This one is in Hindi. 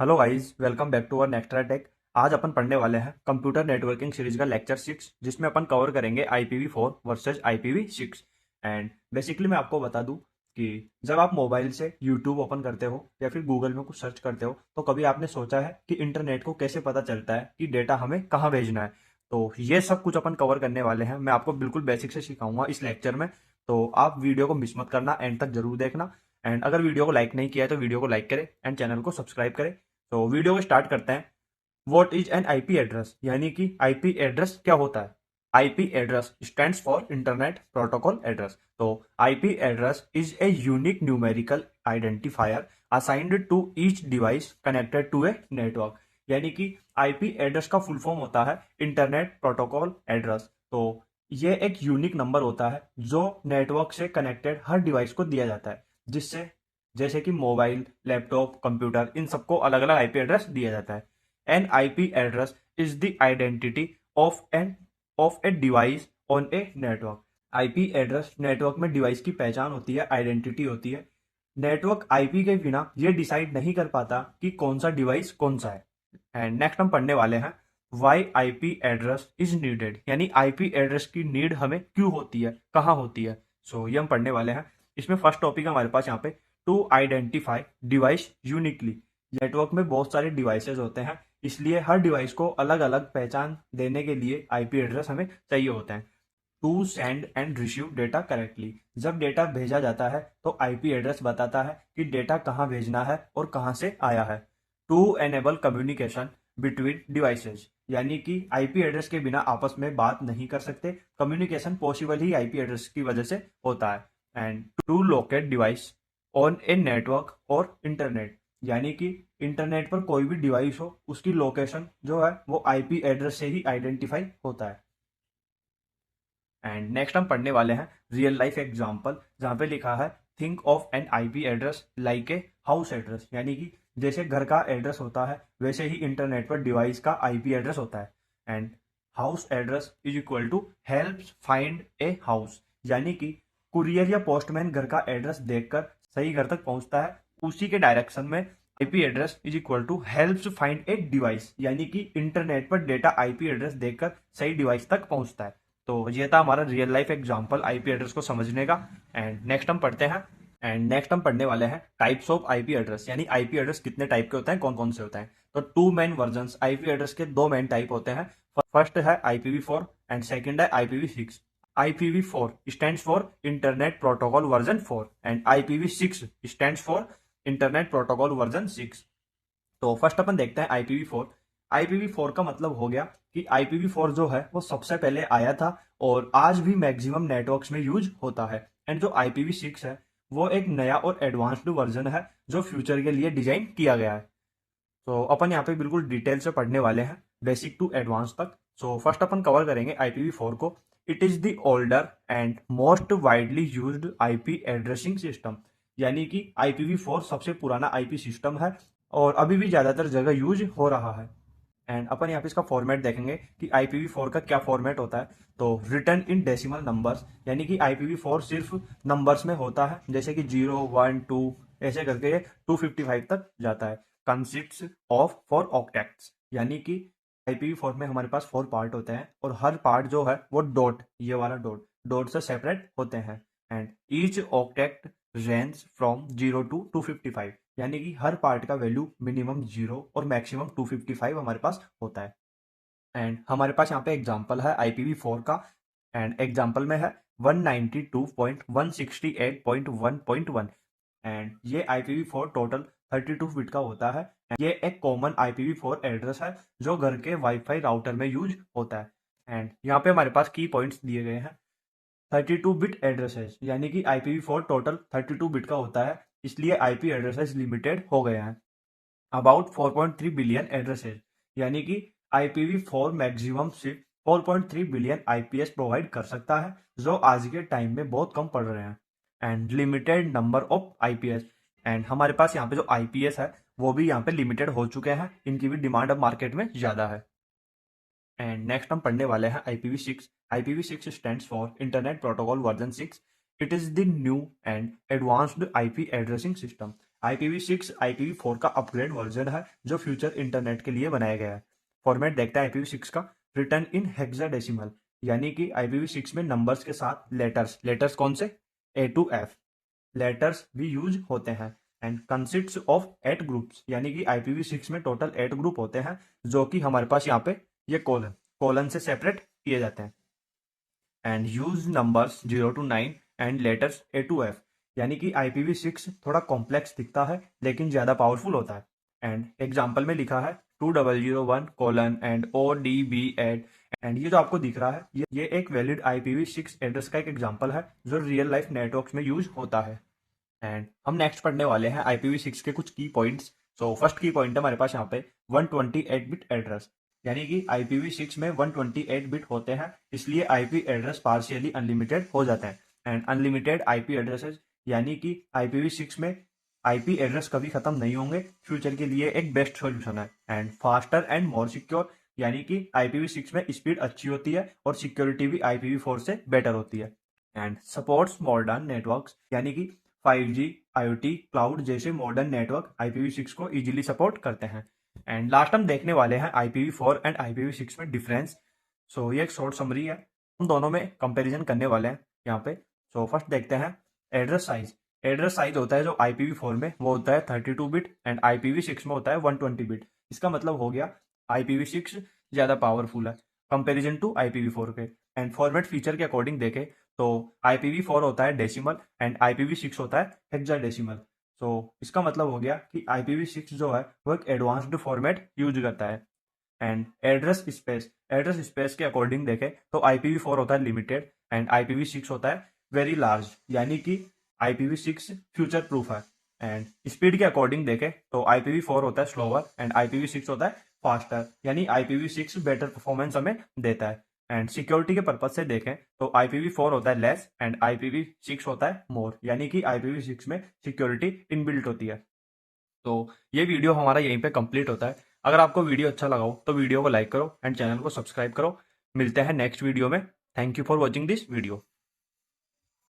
Hello guys, welcome back to our Nextra Tech. आज अपन पढ़ने वाले हैं कंप्यूटर नेटवर्किंग सीरीज का लेक्चर 6, जिसमें अपन कवर करेंगे IPv4 versus IPv6। And basically मैं आपको बता दूं कि जब आप मोबाइल से यूट्यूब ओपन करते हो या फिर गूगल में कुछ सर्च करते हो, तो कभी आपने सोचा है कि इंटरनेट को कैसे पता चलता है कि डेटा हमें कहाँ भेजना है। तो ये सब कुछ अपन कवर करने वाले हैं। मैं आपको बिल्कुल बेसिक से सिखाऊंगा इस लेक्चर में। तो आप वीडियो को मिस मत करना, एंड तक जरूर देखना। एंड अगर वीडियो को लाइक नहीं किया है तो वीडियो को लाइक करें एंड चैनल को सब्सक्राइब करें। तो वीडियो को स्टार्ट करते हैं। What is an IP address, यानी कि आईपी एड्रेस क्या होता है। IP address stands for internet protocol address. तो IP address is a unique numerical identifier assigned to each device connected to a network. यानी कि आईपी एड्रेस का फुल फॉर्म होता है इंटरनेट प्रोटोकॉल एड्रेस। तो ये एक यूनिक नंबर होता है जो नेटवर्क से कनेक्टेड हर डिवाइस को दिया जाता है, जिससे जैसे कि मोबाइल, लैपटॉप, कंप्यूटर, इन सबको अलग अलग आईपी एड्रेस दिया जाता है। N IP address is the identity of a device on a network. IP address network में डिवाइस की पहचान होती है, आइडेंटिटी होती है। नेटवर्क आईपी के बिना ये डिसाइड नहीं कर पाता कि कौन सा डिवाइस कौन सा है। एंड नेक्स्ट हम पढ़ने वाले हैं why IP address is needed, यानी आईपी एड्रेस की नीड हमें क्यों होती है, कहाँ होती है। सो ये हम पढ़ने वाले हैं। इसमें फर्स्ट टॉपिक हमारे पास यहाँ पे to identify device uniquely. Network में बहुत सारे डिवाइसेस होते हैं, इसलिए हर डिवाइस को अलग अलग पहचान देने के लिए आईपी एड्रेस हमें चाहिए होते हैं। To send and receive data correctly, जब डेटा भेजा जाता है तो आईपी एड्रेस बताता है कि डेटा कहाँ भेजना है और कहाँ से आया है। To enable communication between devices, यानी कि आईपी एड्रेस के बिना आपस में बात नहीं कर सकते। कम्युनिकेशन पॉसिबल ही आईपी एड्रेस की वजह से होता है। And to locate device on a network और इंटरनेट, यानी कि इंटरनेट पर कोई भी डिवाइस हो उसकी लोकेशन जो है वो आईपी एड्रेस से ही आइडेंटिफाई होता है। एंड नेक्स्ट हम पढ़ने वाले हैं रियल लाइफ एग्जांपल, जहां पे लिखा है think of an IP address like a house address, यानी कि जैसे घर का एड्रेस होता है वैसे ही इंटरनेट पर डिवाइस का आईपी एड्रेस होता है। And house address is equal to helps find a house, यानी कि कुरियर या पोस्टमैन घर का एड्रेस देखकर सही घर तक पहुंचता है, उसी के डायरेक्शन में IP address is equal to helps find a device, यानी कि इंटरनेट पर डेटा आईपी एड्रेस देखकर सही डिवाइस तक पहुंचता है। तो ये था हमारा real life example IP address को समझने का। एंड नेक्स्ट हम पढ़ते हैं। एंड नेक्स्ट हम पढ़ने वाले हैं टाइप्स ऑफ आईपी एड्रेस, यानी आईपी एड्रेस कितने टाइप के होते हैं, कौन कौन से होते हैं। तो two main versions, IP address के दो मेन टाइप होते हैं। फर्स्ट है IPv4 एंड सेकंड है IPv6। IPv4 stands for internet protocol version 4 and IPv6 stands for internet protocol version 6। तो फर्स्ट अपन देखते हैं IPv4। IPv4 का मतलब हो गया कि IPv4 जो है वो सबसे पहले आया था और आज भी मैक्सिमम नेटवर्क्स में यूज होता है। एंड जो IPv6 है वो एक नया और एडवांस्ड वर्जन है जो फ्यूचर के लिए डिजाइन किया गया है। तो अपन यहाँ पे बिल्कुल डिटेल से पढ़ने वाले हैं, बेसिक टू एडवांस तक। सो फर्स्ट अपन कवर करेंगे IPv4 को। It is the older and most widely used IP addressing system, यानी कि IPv4 सबसे पुराना आईपी सिस्टम है और अभी भी ज्यादातर जगह यूज हो रहा है। एंड अपन यहाँ पे इसका फॉर्मेट देखेंगे कि IPv4 का क्या फॉर्मेट होता है। तो रिटर्न इन डेसिमल नंबर्स, यानी कि IPv4 सिर्फ नंबर्स में होता है, जैसे कि 0 1 2 ऐसे करके ये 255 तक जाता है। कंसिस्ट्स ऑफ फोर ऑक्टेट्स, यानी कि IPv4 में हमारे पास 4 पार्ट होते हैं और हर पार्ट जो है वो डॉट, ये वाला डॉट डॉट से सेपरेट होते हैं। And each octet range from 0 to 255, यानी कि हर पार्ट का वैल्यू मिनिमम 0 और मैक्सिमम 255 हमारे पास होता है। एंड हमारे पास यहाँ पे एग्जांपल है IPv4 का। एंड एग्जांपल में है 192.168.1.1। एंड ये IPv4 टोटल 32 बिट का होता है। ये एक कॉमन IPv4 एड्रेस है जो घर के वाईफाई राउटर में यूज होता है। एंड यहाँ पे हमारे पास की पॉइंट्स दिए गए हैं। 32 बिट एड्रेसेस, यानी कि IPv4 टोटल 32 बिट का होता है, इसलिए आईपी एड्रेसेस लिमिटेड हो गए हैं। अबाउट 4.3 बिलियन एड्रेसेस, यानी कि IPv4 मैक्सिमम सिर्फ 4.3 बिलियन आईपीएस प्रोवाइड कर सकता है, जो आज के टाइम में बहुत कम पड़ रहे हैं। And limited number of IPS, and हमारे पास यहाँ पे जो आईपीएस है वो भी यहाँ पे लिमिटेड हो चुके हैं, इनकी भी डिमांड अब मार्केट में ज्यादा है। एंड नेक्स्ट हम पढ़ने वाले हैं IPv6। IPv6 stands for internet protocol version 6। It is the new and advanced IP addressing system. IPv6 IPv4 का अपग्रेड वर्जन है जो फ्यूचर इंटरनेट के लिए बनाया गया है। फॉर्मेट देखते हैं IPv6 का, रिटर्न इन हेक्साडेसिमल, यानी कि IPv6 में नंबर्स के साथ लेटर्स कौन से, A to F लेटर्स भी यूज होते हैं। एंड कंसिस्ट्स ऑफ 8 ग्रुप्स, यानी कि IPv6 में टोटल 8 ग्रुप होते हैं जो कि हमारे पास यहाँ पे ये कॉलन से सेपरेट किए जाते हैं। And use numbers 0 to 9 and letters A to F, यानी कि IPv6 थोड़ा कॉम्प्लेक्स दिखता है लेकिन ज़्यादा पावरफुल होता है। एंड एग्जाम्पल में लिखा है 2001 कोलन एंड ODB8। एंड ये जो आपको दिख रहा है ये एक वैलिड IPv6 एड्रेस का एक एग्जाम्पल है जो रियल लाइफ नेटवर्क्स में यूज होता है। एंड हम नेक्स्ट पढ़ने वाले हैं IPv6 के कुछ की पॉइंट्स। सो फर्स्ट की पॉइंट है हमारे पास यहाँ पे 128 बिट एड्रेस, यानी कि IPv6 में 128 बिट होते हैं, इसलिए IP एड्रेस पार्शियली अनलिमिटेड हो जाते हैं। एंड अनलिमिटेड IP एड्रेसेस, यानी कि IPv6 में IP एड्रेस कभी खत्म नहीं होंगे, फ्यूचर के लिए एक बेस्ट सॉल्यूशन है। And faster and more secure, यानी कि IPv6 में स्पीड अच्छी होती है और सिक्योरिटी भी IPv4 से बेटर होती है। एंड सपोर्ट्स मॉडर्न नेटवर्क्स, यानी कि 5G, IoT, क्लाउड जैसे मॉडर्न नेटवर्क IPv6 को इजीली सपोर्ट करते हैं। एंड लास्ट हम देखने वाले हैं IPv4 एंड IPv6 में डिफरेंस। सो ये एक शॉर्ट समरी है, हम दोनों में कंपैरिजन करने वाले हैं यहाँ पे। सो फर्स्ट देखते हैं एड्रेस साइज। एड्रेस साइज होता है जो IPv4 में वो होता है 32 बिट एंड IPv6 में होता है 120 बिट। इसका मतलब हो गया IPv6 ज़्यादा पावरफुल है कंपेरिजन टू IPv4 के। एंड फॉर्मेट फीचर के अकॉर्डिंग देखें तो IPv4 होता है डेसिमल एंड IPv6 होता है हेक्साडेसिमल। सो इसका मतलब हो गया कि IPv6 जो है वो एक एडवांस्ड फॉर्मेट यूज करता है। एंड एड्रेस स्पेस के अकॉर्डिंग देखें तो IPv4 होता है लिमिटेड एंड IPv6 होता है वेरी लार्ज, यानी कि IPv6 फ्यूचर प्रूफ है। एंड स्पीड के अकॉर्डिंग देखें तो IPv4 होता है स्लोवर एंड IPv6 होता है फास्टर, यानी IPv6 बेटर परफॉर्मेंस हमें देता है। एंड सिक्योरिटी के पर्पज से देखें तो IPv4 होता है लेस एंड IPv6 होता है मोर, यानी कि IPv6 में सिक्योरिटी इनबिल्ट होती है। तो ये वीडियो हमारा यहीं पे कंप्लीट होता है। अगर आपको वीडियो अच्छा लगा हो तो वीडियो को लाइक करो एंड चैनल को सब्सक्राइब करो। मिलते हैं नेक्स्ट वीडियो में। Thank you for watching this video.